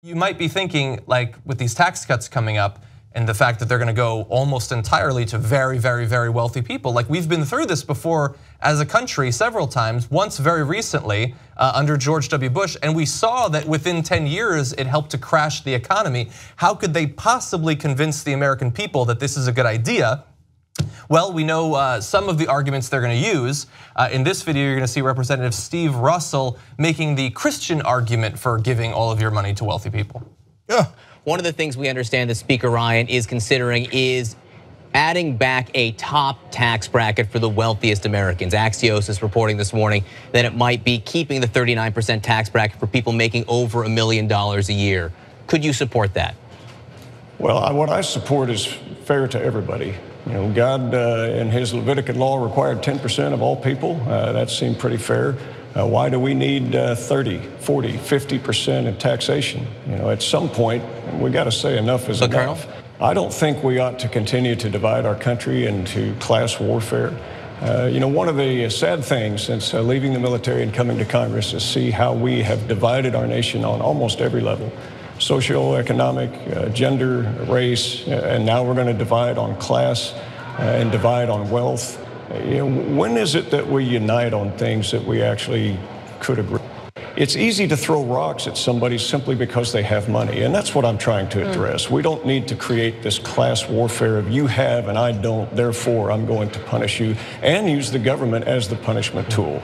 You might be thinking, like, with these tax cuts coming up and the fact that they're going to go almost entirely to very, very, very wealthy people. Like, we've been through this before as a country several times, once very recently under George W. Bush, and we saw that within 10 years it helped to crash the economy. How could they possibly convince the American people that this is a good idea? Well, we know some of the arguments they're going to use. In this video, you're going to see Representative Steve Russell making the Christian argument for giving all of your money to wealthy people. Yeah. One of the things we understand that Speaker Ryan is considering is adding back a top tax bracket for the wealthiest Americans. Axios is reporting this morning that it might be keeping the 39% tax bracket for people making over $1 million a year. Could you support that? Well, what I support is fair to everybody. You know, God in his Levitical law required 10% of all people. That seemed pretty fair. Why do we need 30, 40, 50% in taxation? You know, at some point, we got to say enough is enough. Colonel? I don't think we ought to continue to divide our country into class warfare. You know, one of the sad things since leaving the military and coming to Congress is see how we have divided our nation on almost every level. Socioeconomic, gender, race, and now we're going to divide on class and divide on wealth. You know, when is it that we unite on things that we actually could agree? It's easy to throw rocks at somebody simply because they have money, and that's what I'm trying to address. We don't need to create this class warfare of you have and I don't, therefore I'm going to punish you, and use the government as the punishment tool.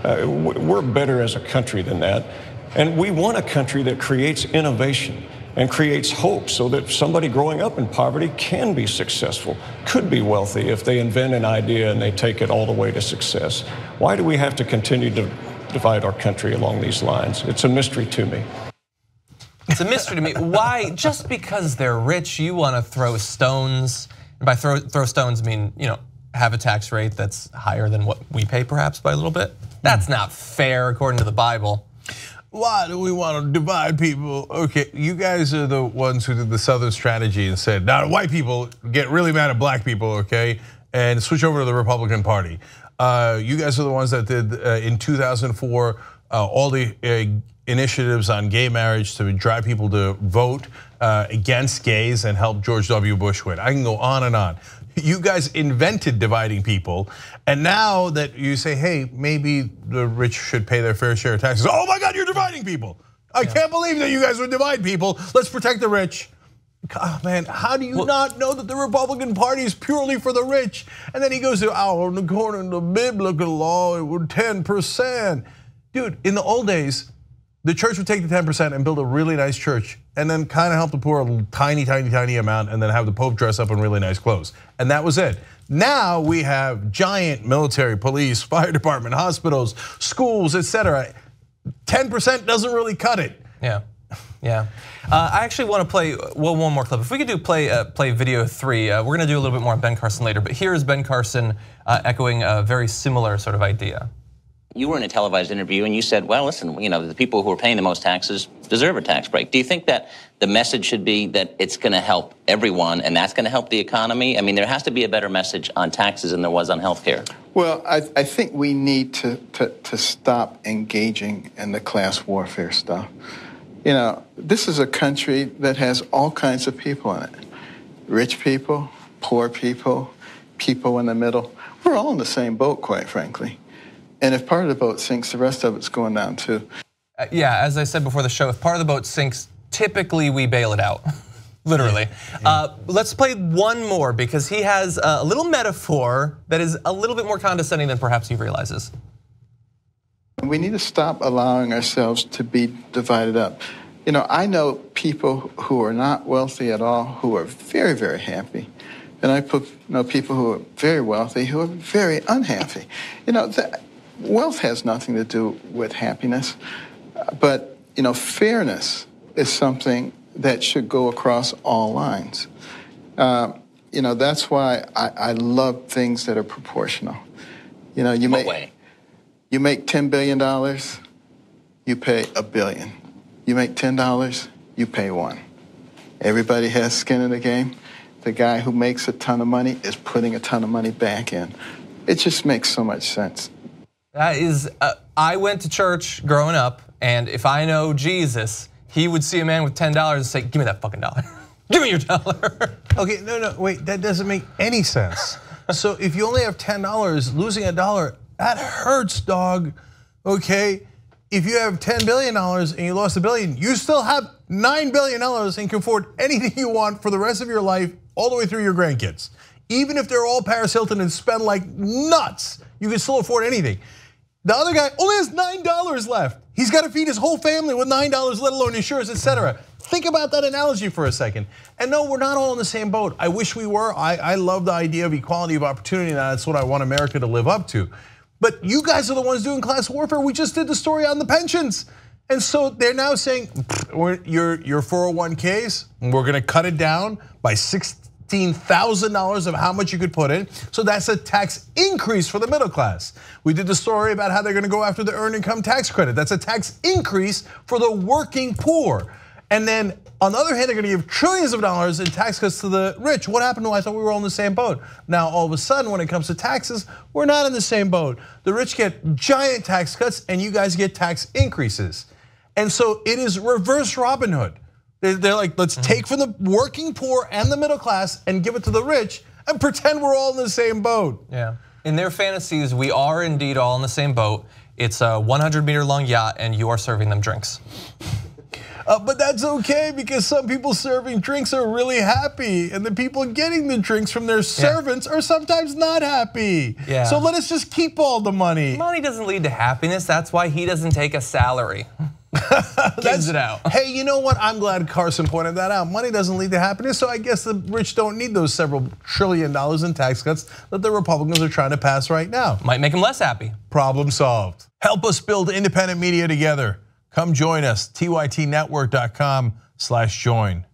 We're better as a country than that. And we want a country that creates innovation and creates hope so that somebody growing up in poverty can be successful, could be wealthy if they invent an idea and they take it all the way to success. Why do we have to continue to divide our country along these lines? It's a mystery to me. It's a mystery to me. Why? Just because they're rich, you want to throw stones? And by throw stones, I mean, you know, have a tax rate that's higher than what we pay, perhaps by a little bit. That's not fair according to the Bible. Why do we want to divide people? Okay, you guys are the ones who did the Southern strategy and said, now white people get really mad at black people, okay, and switch over to the Republican Party. You guys are the ones that did in 2004 all the initiatives on gay marriage to drive people to vote against gays and help George W. Bush win. I can go on and on. You guys invented dividing people, and now that you say, hey, maybe the rich should pay their fair share of taxes. Oh my God, you're dividing people. I can't believe that you guys would divide people. Let's protect the rich. God, man, how do you not know that the Republican Party is purely for the rich? And then he goes to, according to biblical law, it would 10%. Dude, in the old days, the church would take the 10% and build a really nice church and then kind of help the poor a tiny, tiny, tiny amount and then have the Pope dress up in really nice clothes. And that was it. Now we have giant military, police, fire department, hospitals, schools, etc. 10% doesn't really cut it. Yeah. I actually want to play one more clip. If we could do play video 3, we're going to do a little bit more on Ben Carson later. But here is Ben Carson echoing a very similar sort of idea. You were in a televised interview and you said, well, listen, you know, the people who are paying the most taxes deserve a tax break. Do you think that the message should be that it's going to help everyone and that's going to help the economy? I mean, there has to be a better message on taxes than there was on health care. Well, I think we need to stop engaging in the class warfare stuff. You know, this is a country that has all kinds of people in it. Rich people, poor people, people in the middle. We're all in the same boat, quite frankly. And if part of the boat sinks, the rest of it's going down too. Yeah, as I said before the show, if part of the boat sinks, typically we bail it out, literally. Let's play one more because he has a little metaphor that is a little bit more condescending than perhaps he realizes. We need to stop allowing ourselves to be divided up. You know, I know people who are not wealthy at all who are very, very happy. And I know people who are very wealthy who are very unhappy. You know, wealth has nothing to do with happiness, but you know, fairness is something that should go across all lines. You know, that's why I love things that are proportional. You know, you make $10 billion, you pay $1 billion. You make $10, you pay $1. Everybody has skin in the game. The guy who makes a ton of money is putting a ton of money back in. It just makes so much sense. That is, I went to church growing up, and if I know Jesus, he would see a man with $10 and say, give me that fucking dollar. Give me your dollar. Okay, no, wait, that doesn't make any sense. So if you only have $10, losing $1, that hurts, dog, okay? If you have $10 billion and you lost $1 billion, you still have $9 billion and can afford anything you want for the rest of your life, all the way through your grandkids. Even if they're all Paris Hilton and spend like nuts, you can still afford anything. The other guy only has $9 left. He's got to feed his whole family with $9, let alone insurance, etc. Think about that analogy for a second. And no, we're not all in the same boat. I wish we were. I love the idea of equality of opportunity, and that's what I want America to live up to. But you guys are the ones doing class warfare. We just did the story on the pensions. And so they're now saying, your 401ks, we're gonna cut it down by $16,000 of how much you could put in. So that's a tax increase for the middle class. We did the story about how they're gonna go after the earned income tax credit. That's a tax increase for the working poor. And then on the other hand, they're gonna give trillions of dollars in tax cuts to the rich. What happened to I thought we were all in the same boat? Now all of a sudden, when it comes to taxes, we're not in the same boat. The rich get giant tax cuts and you guys get tax increases. And so it is reverse Robin Hood. They're like, let's take from the working poor and the middle class and give it to the rich and pretend we're all in the same boat. Yeah, in their fantasies, we are indeed all in the same boat. It's a 100-meter long yacht and you are serving them drinks. But that's okay because some people serving drinks are really happy and the people getting the drinks from their servants are sometimes not happy. Yeah. So let us just keep all the money. Money doesn't lead to happiness. That's why he doesn't take a salary. Gives it out. Hey, you know what? I'm glad Carson pointed that out. Money doesn't lead to happiness, so I guess the rich don't need those several trillion dollars in tax cuts that the Republicans are trying to pass right now. Might make them less happy. Problem solved. Help us build independent media together. Come join us, tytnetwork.com/join.